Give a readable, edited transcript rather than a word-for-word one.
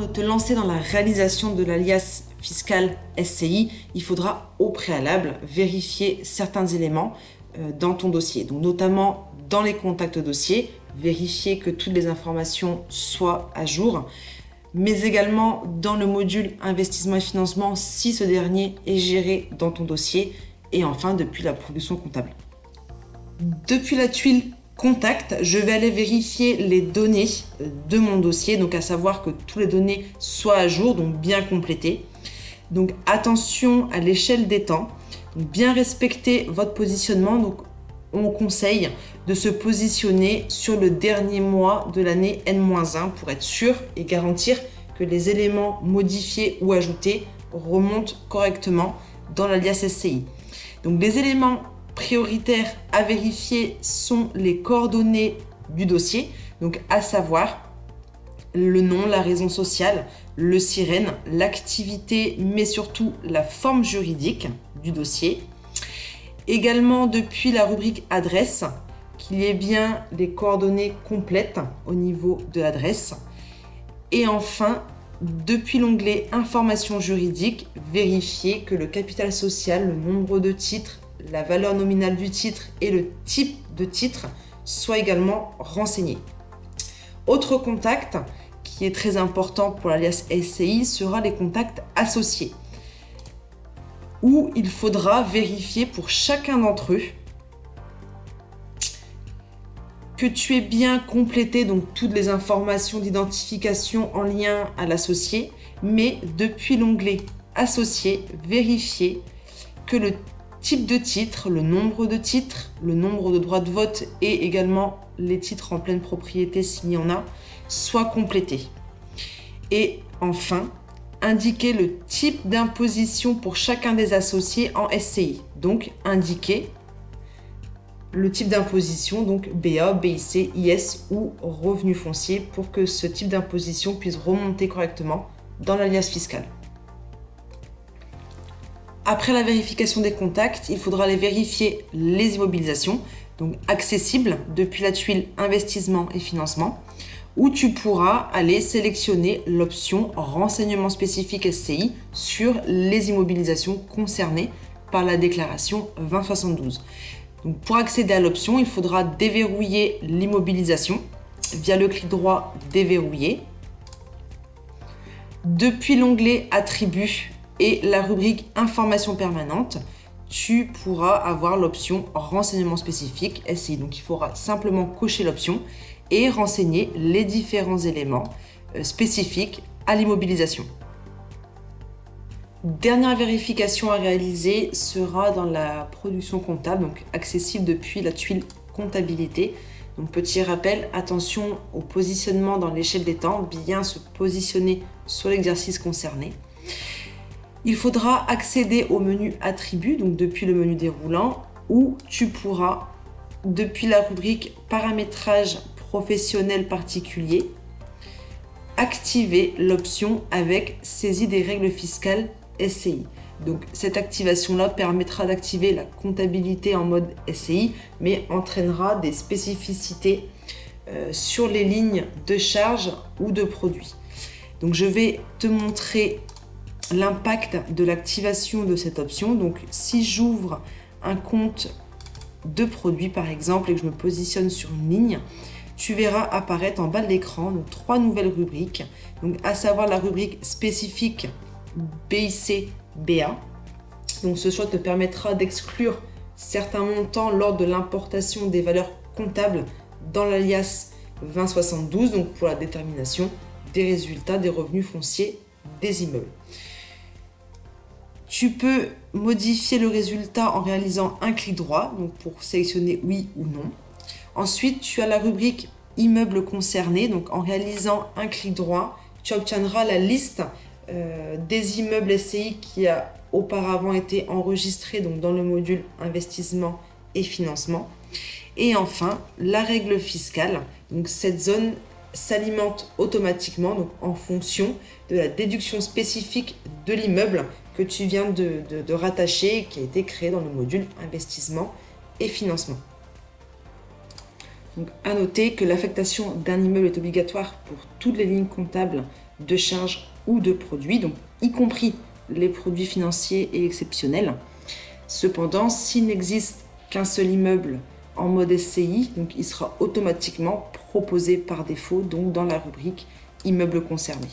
de te lancer dans la réalisation de l'alias fiscal SCI, il faudra au préalable vérifier certains éléments dans ton dossier. Donc notamment dans les contacts dossiers, vérifier que toutes les informations soient à jour, mais également dans le module investissement et financement si ce dernier est géré dans ton dossier, et enfin depuis la production comptable. Depuis la tuile contact, je vais aller vérifier les données de mon dossier, donc à savoir que toutes les données soient à jour, donc bien complétées. Donc attention à l'échelle des temps, donc bien respecter votre positionnement. Donc on conseille de se positionner sur le dernier mois de l'année N-1 pour être sûr et garantir que les éléments modifiés ou ajoutés remontent correctement dans l'alias SCI. Donc les éléments prioritaires à vérifier sont les coordonnées du dossier, donc à savoir le nom, la raison sociale, le SIREN, l'activité, mais surtout la forme juridique du dossier. Également depuis la rubrique adresse, qu'il y ait bien les coordonnées complètes au niveau de l'adresse. Et enfin, depuis l'onglet information juridique, vérifier que le capital social, le nombre de titres, la valeur nominale du titre et le type de titre soient également renseignés. Autre contact qui est très important pour l'alias SCI sera les contacts associés, où il faudra vérifier pour chacun d'entre eux que tu aies bien complété donc toutes les informations d'identification en lien à l'associé, mais depuis l'onglet associé, vérifier que le type de titre, le nombre de titres, le nombre de droits de vote et également les titres en pleine propriété s'il y en a, soient complétés. Et enfin, indiquer le type d'imposition pour chacun des associés en SCI. Donc, indiquer le type d'imposition, donc BA, BIC, IS ou revenu foncier pour que ce type d'imposition puisse remonter correctement dans l'alias fiscal. Après la vérification des contacts, il faudra aller vérifier les immobilisations, donc accessibles depuis la tuile investissement et financement, où tu pourras aller sélectionner l'option renseignement spécifique SCI sur les immobilisations concernées par la déclaration 2072. Donc pour accéder à l'option, il faudra déverrouiller l'immobilisation via le clic droit déverrouiller. Depuis l'onglet attributs et la rubrique information permanente, tu pourras avoir l'option renseignement spécifique SCI. Donc il faudra simplement cocher l'option et renseigner les différents éléments spécifiques à l'immobilisation. Dernière vérification à réaliser sera dans la production comptable, donc accessible depuis la tuile comptabilité. Donc petit rappel, attention au positionnement dans l'échelle des temps, bien se positionner sur l'exercice concerné. Il faudra accéder au menu attributs, donc depuis le menu déroulant, où tu pourras, depuis la rubrique paramétrage professionnel particulier, activer l'option avec saisie des règles fiscales SCI. Donc cette activation-là permettra d'activer la comptabilité en mode SCI, mais entraînera des spécificités sur les lignes de charges ou de produits. Donc je vais te montrer l'impact de l'activation de cette option. Donc si j'ouvre un compte de produit par exemple et que je me positionne sur une ligne, tu verras apparaître en bas de l'écran 3 nouvelles rubriques, donc à savoir la rubrique spécifique BIC BA. Donc ce choix te permettra d'exclure certains montants lors de l'importation des valeurs comptables dans l'alias 2072, donc pour la détermination des résultats des revenus fonciers des immeubles. Tu peux modifier le résultat en réalisant un clic droit, donc pour sélectionner oui ou non. Ensuite, tu as la rubrique immeubles concernés, donc en réalisant un clic droit, tu obtiendras la liste des immeubles SCI qui a auparavant été enregistrés donc dans le module investissement et financement. Et enfin, la règle fiscale, donc cette zone s'alimente automatiquement donc en fonction de la déduction spécifique de l'immeuble que tu viens de rattacher et qui a été créé dans le module investissement et financement. Donc, à noter que l'affectation d'un immeuble est obligatoire pour toutes les lignes comptables de charges ou de produits, donc y compris les produits financiers et exceptionnels. Cependant, s'il n'existe qu'un seul immeuble en mode SCI, donc il sera automatiquement proposé par défaut donc dans la rubrique immeuble concerné.